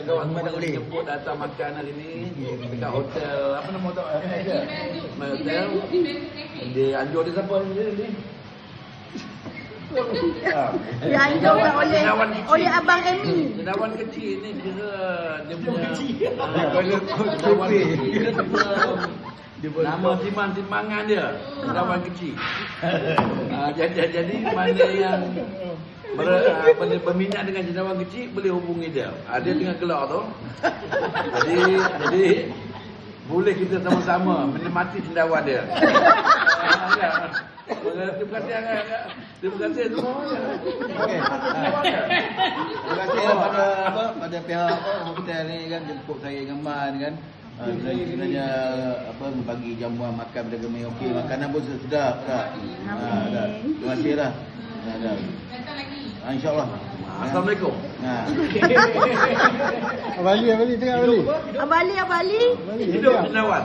kawan mana boleh. jemput datang makan hari ni dekat hotel, apa nama hotel? Hotel di Anjur dia siapa ni? Dianjurkan oleh Abang Amy. Cendawan kecil ni kira dia punya nama timbangan dia cendawan kecil. Jadi mana yang berminat dengan cendawan kecil boleh hubungi dia. Dia tengah keluar tu. Jadi boleh kita sama-sama menikmati cendawan dia. Terima kasih semua. Okey. Terima kasih pada pihak hotel ni kan jemput saya dengan Man kan. Sebenarnya bagi jamuan makan pada kami okey, makanan pun sedap dah. Terima kasihlah. Datang lagi. InsyaAllah. Assalamualaikum. Abali tengah Abali. Abang Ali. Hidup cendawan.